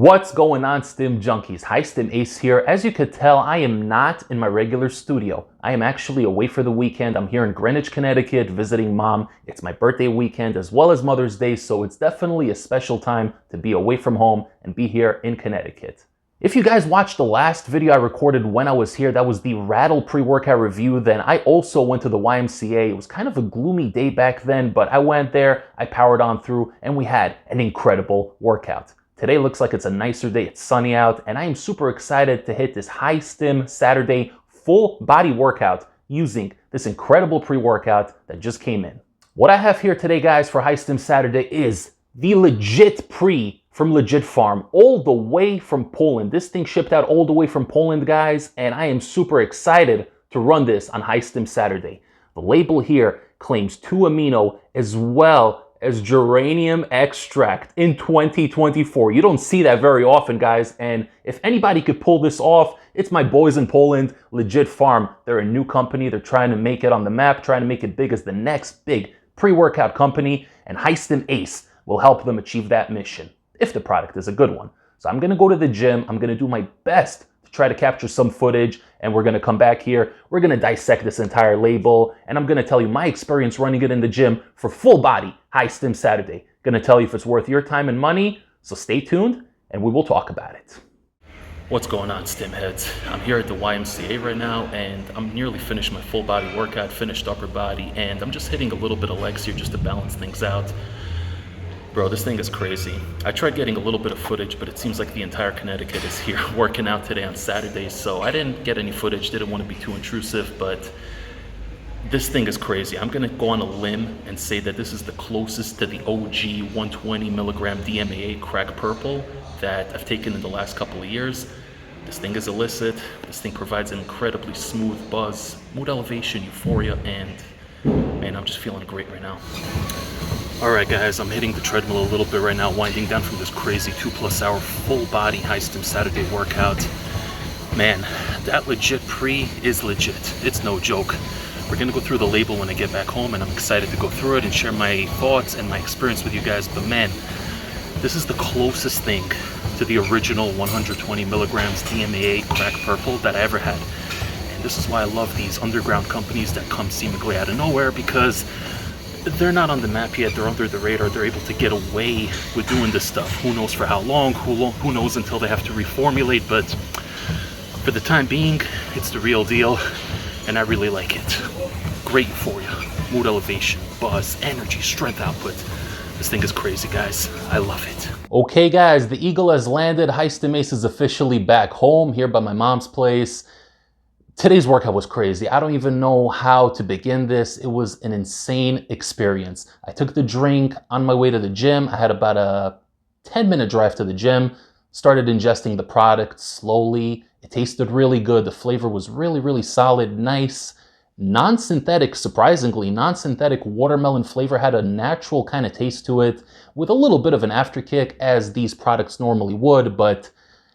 What's going on, Stim junkies? Hi, Stim Ace here. As you could tell, I am not in my regular studio. I am actually away for the weekend. I'm here in Greenwich, Connecticut, visiting mom. It's my birthday weekend as well as Mother's Day, so it's definitely a special time to be away from home and be here in Connecticut. If you guys watched the last video I recorded when I was here, that was the Rattle pre-workout review, then I also went to the YMCA. It was kind of a gloomy day back then, but I went there, I powered on through, and we had an incredible workout. Today looks like it's a nicer day, it's sunny out, and I am super excited to hit this high stim Saturday full body workout using this incredible pre-workout that just came in. What I have here today, guys, for high stim Saturday is the Legit Pre from Legit Pharm, all the way from Poland. This thing shipped out all the way from Poland, guys, and I am super excited to run this on high stim Saturday. The label here claims 2-amino as well as geranium extract in 2024. You don't see that very often, guys, and if anybody could pull this off, it's my boys in Poland, Legit Pharm. They're a new company. They're trying to make it on the map, trying to make it big as the next big pre-workout company, and High Stim Ace will help them achieve that mission, if the product is a good one. So I'm gonna go to the gym, I'm gonna do my best to try to capture some footage, and we're gonna come back here, we're gonna dissect this entire label, and I'm gonna tell you my experience running it in the gym for full body high stim Saturday. Gonna tell you if it's worth your time and money, so stay tuned, and we will talk about it. What's going on, Stim heads? I'm here at the YMCA right now, and I'm nearly finished my full body workout, finished upper body, and I'm just hitting a little bit of legs here just to balance things out. Bro, this thing is crazy. I tried getting a little bit of footage, but it seems like the entire Connecticut is here working out today on Saturday, so I didn't get any footage, didn't want to be too intrusive, but this thing is crazy. I'm gonna go on a limb and say that this is the closest to the OG 120 milligram DMAA crack purple that I've taken in the last couple of years. This thing is illicit. This thing provides an incredibly smooth buzz, mood elevation, euphoria, and man, I'm just feeling great right now. All right, guys, I'm hitting the treadmill a little bit right now, winding down from this crazy 2+ hour full body high stim Saturday workout. Man, that Legit Pre is legit. It's no joke. We're gonna go through the label when I get back home, and I'm excited to go through it and share my thoughts and my experience with you guys. But man, this is the closest thing to the original 120 milligrams DMAA crack purple that I ever had. And this is why I love these underground companies that come seemingly out of nowhere, because they're not on the map yet, they're under the radar, they're able to get away with doing this stuff. Who knows for how long, who knows until they have to reformulate, but for the time being, it's the real deal, and I really like it. Great euphoria, mood elevation, buzz, energy, strength output. This thing is crazy, guys. I love it. Okay, guys, the Eagle has landed. High Stim Ace is officially back home here by my mom's place. Today's workout was crazy. I don't even know how to begin this. It was an insane experience. I took the drink on my way to the gym. I had about a 10-minute drive to the gym, started ingesting the product slowly. It tasted really good. The flavor was really, really solid, nice, non-synthetic, surprisingly. Non-synthetic watermelon flavor, had a natural kind of taste to it with a little bit of an afterkick, as these products normally would, but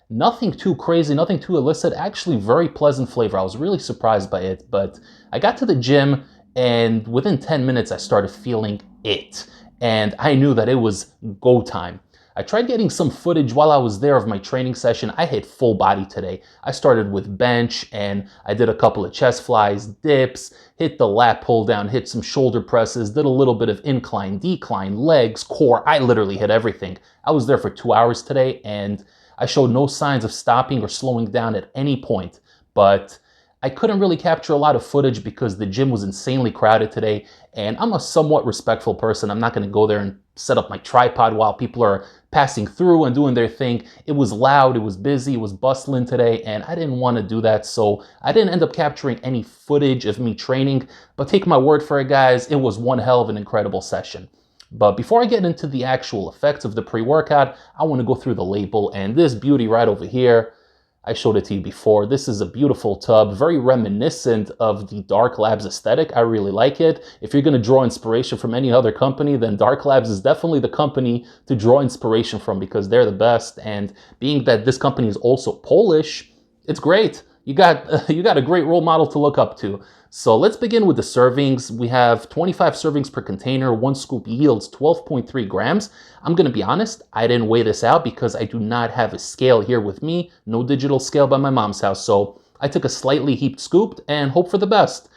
nothing too crazy, nothing too illicit. Actually, very pleasant flavor. I was really surprised by it, but I got to the gym, and within 10 minutes, I started feeling it, and I knew that it was go time. I tried getting some footage while I was there of my training session. I hit full body today. I started with bench, and I did a couple of chest flies, dips, hit the lat pull down, hit some shoulder presses, did a little bit of incline, decline, legs, core. I literally hit everything. I was there for 2 hours today, and I showed no signs of stopping or slowing down at any point, but I couldn't really capture a lot of footage because the gym was insanely crowded today, and I'm a somewhat respectful person. I'm not going to go there and set up my tripod while people are passing through and doing their thing. It was loud, it was busy, it was bustling today, and I didn't want to do that, so I didn't end up capturing any footage of me training, but take my word for it, guys, it was one hell of an incredible session. But before I get into the actual effects of the pre-workout, I want to go through the label, and this beauty right over here, I showed it to you before. This is a beautiful tub, very reminiscent of the Dark Labs aesthetic. I really like it. If you're going to draw inspiration from any other company, then Dark Labs is definitely the company to draw inspiration from, because they're the best. And being that this company is also Polish, it's great. you got you got a great role model to look up to. So let's begin with the servings. We have 25 servings per container. One scoop yields 12.3 grams. I'm going to be honest, I didn't weigh this out because I do not have a scale here with me. No digital scale by my mom's house. So I took a slightly heaped scoop and hope for the best.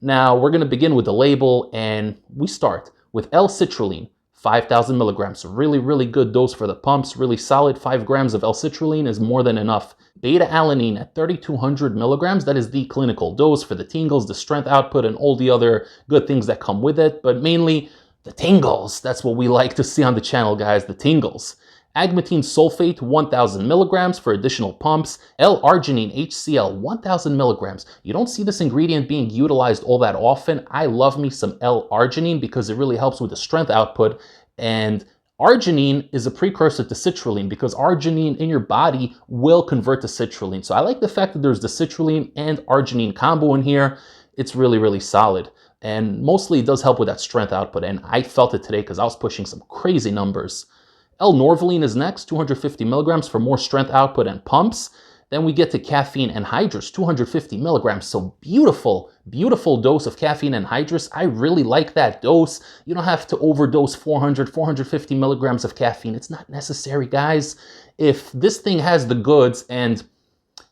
Now we're going to begin with the label, and we start with L-citrulline, 5,000 milligrams. Really, really good dose for the pumps. Really solid. 5 grams of L-citrulline is more than enough. Beta-alanine at 3,200 milligrams. That is the clinical dose for the tingles, the strength output, and all the other good things that come with it. But mainly the tingles. That's what we like to see on the channel, guys, the tingles. Agmatine sulfate, 1,000 milligrams for additional pumps. L-arginine HCl, 1,000 milligrams. You don't see this ingredient being utilized all that often. I love me some L-arginine because it really helps with the strength output. And arginine is a precursor to citrulline because arginine in your body will convert to citrulline. So I like the fact that there's the citrulline and arginine combo in here. It's really, really solid. And mostly it does help with that strength output. And I felt it today because I was pushing some crazy numbers. L-norvaline is next, 250 milligrams for more strength output and pumps. Then we get to caffeine anhydrous, 250 milligrams. So beautiful, beautiful dose of caffeine anhydrous. I really like that dose. You don't have to overdose 450 milligrams of caffeine. It's not necessary, guys. If this thing has the goods, and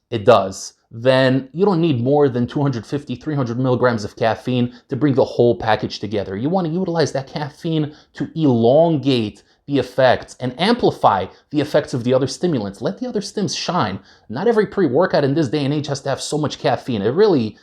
it does, then you don't need more than 250, 300 milligrams of caffeine to bring the whole package together. You want to utilize that caffeine to elongate the effects and amplify the effects of the other stimulants. Let the other stims shine. Not every pre-workout in this day and age has to have so much caffeine. It really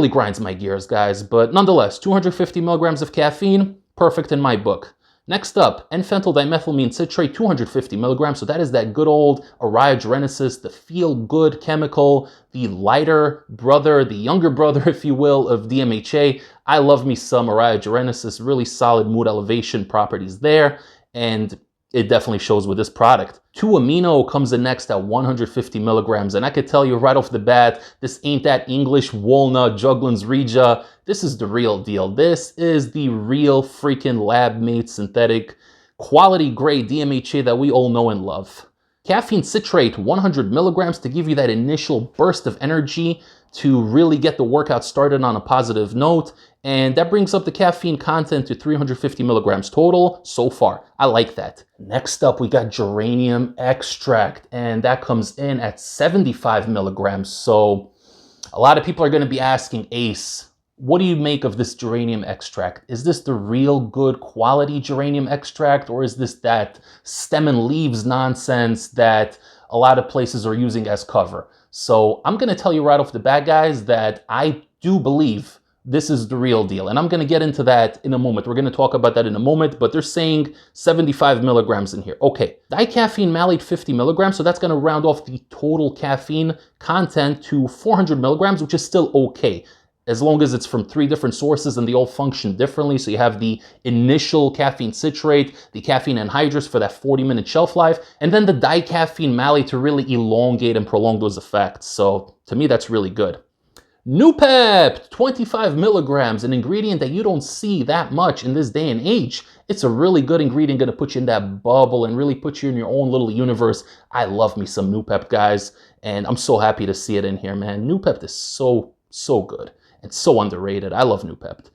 grinds my gears, guys. But nonetheless, 250 milligrams of caffeine, perfect in my book. Next up, N-phentyl dimethylamine citrate, 250 milligrams. So that is that good old Ariogenesis, the feel-good chemical, the lighter brother, the younger brother, if you will, of DMHA. I love me some Ariogenesis, really solid mood elevation properties there. And it definitely shows with this product. 2-amino comes in next at 150 milligrams. And I could tell you right off the bat, this ain't that English walnut Juglans Regia. This is the real deal. This is the real freaking lab-made synthetic quality grade DMHA that we all know and love. Caffeine citrate, 100 milligrams to give you that initial burst of energy to really get the workout started on a positive note. And that brings up the caffeine content to 350 milligrams total so far. I like that. Next up, we got geranium extract, and that comes in at 75 milligrams. So a lot of people are going to be asking, Ace, what do you make of this geranium extract? Is this the real good quality geranium extract, or is this that stem and leaves nonsense that a lot of places are using as cover? So I'm going to tell you right off the bat, guys, that I do believe this is the real deal. And I'm going to get into that in a moment. We're going to talk about that in a moment, but they're saying 75 milligrams in here. Okay, dicaffeine malate 50 milligrams. So that's going to round off the total caffeine content to 400 milligrams, which is still okay, as long as it's from 3 different sources and they all function differently. So you have the initial caffeine citrate, the caffeine anhydrous for that 40-minute shelf life, and then the dicaffeine malate to really elongate and prolong those effects. So to me, that's really good. Nupep, 25 milligrams, an ingredient that you don't see that much in this day and age. It's a really good ingredient, going to put you in that bubble and really put you in your own little universe. I love me some Nupep, guys, and I'm so happy to see it in here, man. Nupep is so good. It's so underrated. I love Nupep.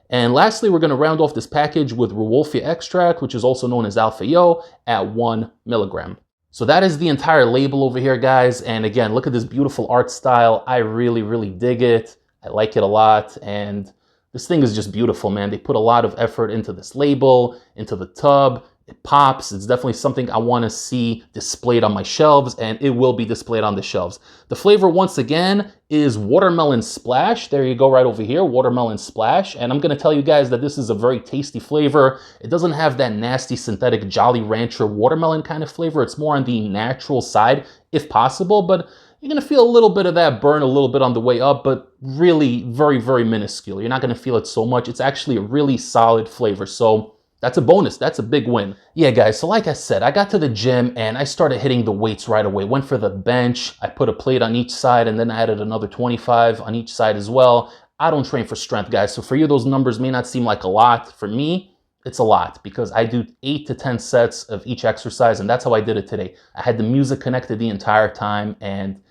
And lastly, we're going to round off this package with Rewolfia extract, which is also known as Alpha-Yo, at 1 milligram. So that is the entire label over here, guys. And again, look at this beautiful art style. I really dig it. I like it a lot. And this thing is just beautiful, man. They put a lot of effort into this label, into the tub. It pops. It's definitely something I want to see displayed on my shelves, and it will be displayed on the shelves. The flavor, once again, is Watermelon Splash. There you go, right over here, Watermelon Splash. And I'm going to tell you guys that this is a very tasty flavor. It doesn't have that nasty synthetic Jolly Rancher watermelon kind of flavor. It's more on the natural side, if possible, but you're going to feel a little bit of that burn a little bit on the way up, but really very minuscule. You're not going to feel it so much. It's actually a really solid flavor. So that's a bonus. That's a big win. Yeah, guys, so like I said, I got to the gym and I started hitting the weights right away. Went for the bench. I put a plate on each side and then I added another 25 on each side as well. I don't train for strength, guys. So for you, those numbers may not seem like a lot. For me, it's a lot because I do 8 to 10 sets of each exercise, and that's how I did it today. I had the music connected the entire time, and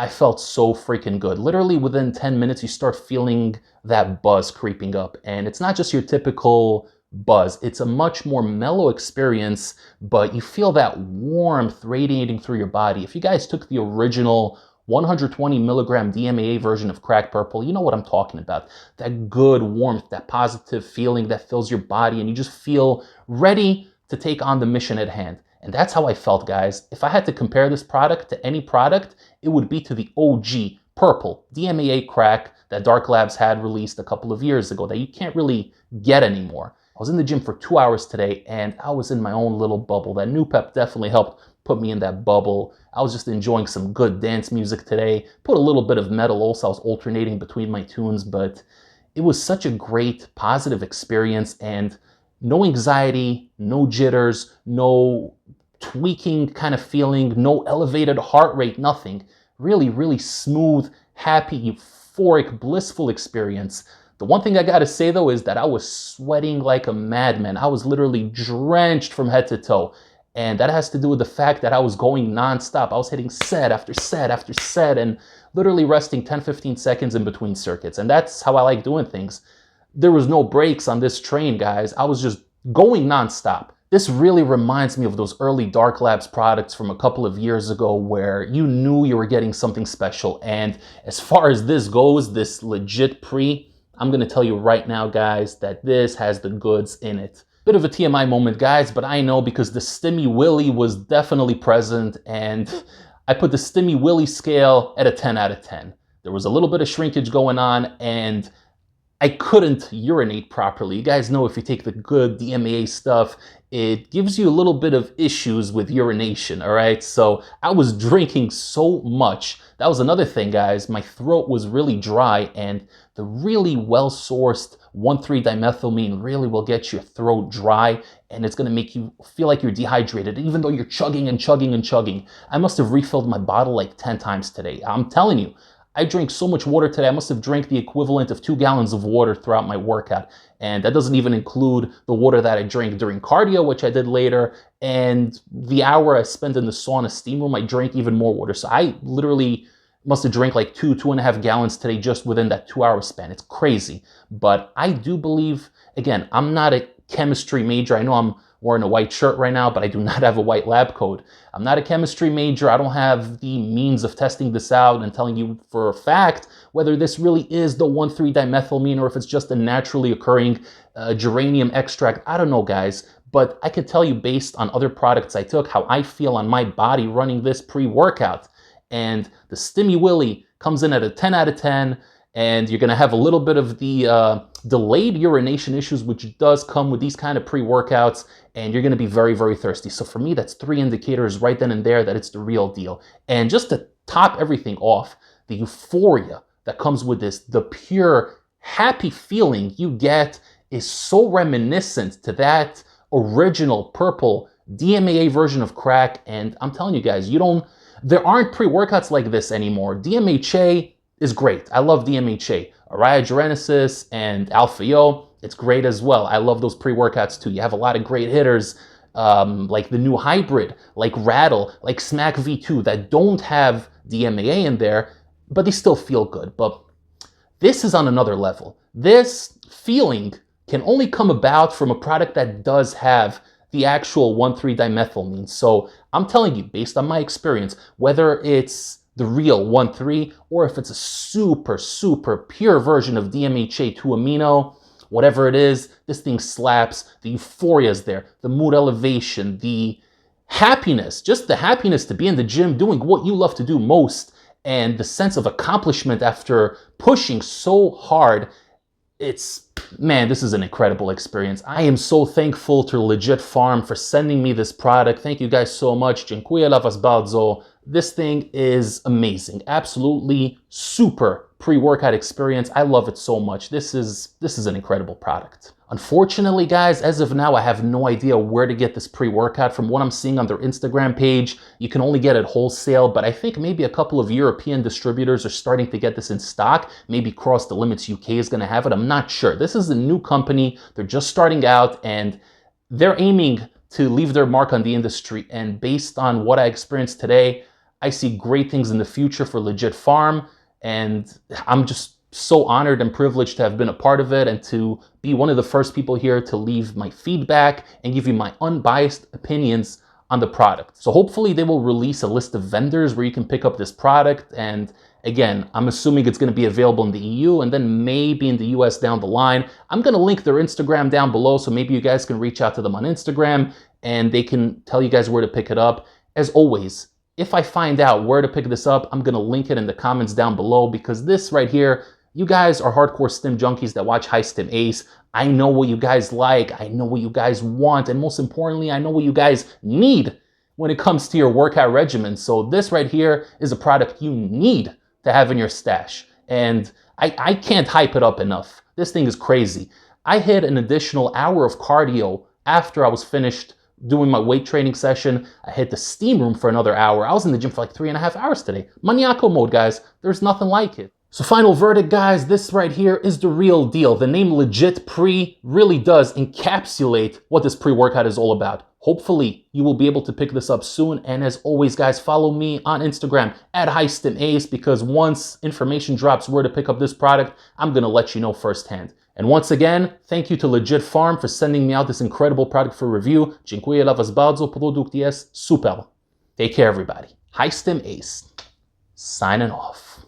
I felt so freaking good. Literally within 10 minutes, you start feeling that buzz creeping up. And it's not just your typical buzz. It's a much more mellow experience, but you feel that warmth radiating through your body. If you guys took the original 120 milligram DMAA version of Crack Purple, you know what I'm talking about. That good warmth, that positive feeling that fills your body, and you just feel ready to take on the mission at hand. And that's how I felt, guys. If I had to compare this product to any product, it would be to the OG Purple DMAA Crack that Dark Labs had released a couple of years ago that you can't really get anymore. I was in the gym for 2 hours today, and I was in my own little bubble. That new pep definitely helped put me in that bubble. I was just enjoying some good dance music today. Put a little bit of metal also. I was alternating between my tunes, but it was such a great, positive experience, and no anxiety, no jitters, no tweaking kind of feeling, no elevated heart rate, nothing. Really, really smooth, happy, euphoric, blissful experience. The one thing I gotta say though is that I was sweating like a madman. I was literally drenched from head to toe. And that has to do with the fact that I was going nonstop. I was hitting set after set after set and literally resting 10-15 seconds in between circuits. And that's how I like doing things. There was no breaks on this train, guys. I was just going nonstop. This really reminds me of those early Dark Labs products from a couple of years ago where you knew you were getting something special. And as far as this goes, this Legit Pre, I'm gonna tell you right now, guys, that this has the goods in it. Bit of a TMI moment, guys, but I know because the Stimmy Willy was definitely present, and I put the Stimmy Willy scale at a 10 out of 10. There was a little bit of shrinkage going on, and I couldn't urinate properly. You guys know if you take the good DMAA stuff, it gives you a little bit of issues with urination, all right? So I was drinking so much. That was another thing, guys. My throat was really dry, and the really well-sourced 1,3-dimethylamine really will get your throat dry, and it's gonna make you feel like you're dehydrated, even though you're chugging and chugging and chugging. I must have refilled my bottle like 10 times today. I'm telling you, I drank so much water today. I must have drank the equivalent of 2 gallons of water throughout my workout. And that doesn't even include the water that I drank during cardio, which I did later. And the hour I spent in the sauna steam room, I drank even more water. So I literally must have drank like 2.5 gallons today just within that 2-hour span. It's crazy. But I do believe, again, I'm not a chemistry major. I know I'm wearing a white shirt right now, but I do not have a white lab coat. I'm not a chemistry major. I don't have the means of testing this out and telling you for a fact whether this really is the 1,3-dimethylamine or if it's just a naturally occurring geranium extract. I don't know, guys, but I could tell you based on other products I took how I feel on my body running this pre-workout. And the Stimmy Willy comes in at a 10 out of 10. And you're going to have a little bit of the delayed urination issues, which does come with these kind of pre-workouts, and you're going to be very, very thirsty. So for me, that's 3 indicators right then and there that it's the real deal. And just to top everything off, the euphoria that comes with this, the pure happy feeling you get is so reminiscent to that original purple DMAA version of crack. And I'm telling you guys, there aren't pre-workouts like this anymore. DMHA is great. I love DMHA. Arrhea and Alpha-Yo, it's great as well. I love those pre-workouts too. You have a lot of great hitters like the new hybrid, like Rattle, like Smack V2 that don't have DMAA in there, but they still feel good. But this is on another level. This feeling can only come about from a product that does have the actual 1,3-dimethylamine. So I'm telling you, based on my experience, whether it's the real 1,3 or if it's a super, super pure version of DMHA 2-amino, whatever it is, this thing slaps. The euphoria is there, the mood elevation, the happiness, just the happiness to be in the gym doing what you love to do most, and the sense of accomplishment after pushing so hard. Man, this is an incredible experience. I am so thankful to Legit Pharm for sending me this product. Thank you guys so much. Dziękuję dla was bardzo. This thing is amazing. Absolutely super pre-workout experience. I love it so much. This is an incredible product. Unfortunately, guys, as of now, I have no idea where to get this pre-workout. From what I'm seeing on their Instagram page, you can only get it wholesale, but I think maybe a couple of European distributors are starting to get this in stock. Maybe Cross the Limits UK is going to have it. I'm not sure. This is a new company. They're just starting out, and they're aiming to leave their mark on the industry. And based on what I experienced today, I see great things in the future for Legit Pharm, and I'm just so honored and privileged to have been a part of it and to be one of the first people here to leave my feedback and give you my unbiased opinions on the product. So hopefully they will release a list of vendors where you can pick up this product. And again, I'm assuming it's going to be available in the EU and then maybe in the US down the line. I'm going to link their Instagram down below, so maybe you guys can reach out to them on Instagram and they can tell you guys where to pick it up. As always, if I find out where to pick this up, I'm going to link it in the comments down below, because this right here, you guys are hardcore Stim junkies that watch High Stim Ace. I know what you guys like, I know what you guys want, and most importantly, I know what you guys need when it comes to your workout regimen. So this right here is a product you need to have in your stash. And I can't hype it up enough. This thing is crazy. I hit an additional hour of cardio after I was finished doing my weight training session. I hit the steam room for another hour. I was in the gym for like 3.5 hours today. Maniaco mode, guys. There's nothing like it. So final verdict, guys, this right here is the real deal. The name Legit Pre really does encapsulate what this pre-workout is all about. Hopefully, you will be able to pick this up soon. And as always, guys, follow me on Instagram at HighStimAce, because once information drops where to pick up this product, I'm going to let you know firsthand. And once again, thank you to Legit Pharm for sending me out this incredible product for review. Dziękuję dla was bardzo. Produkt jest super. Take care, everybody. HighStimAce. Signing off.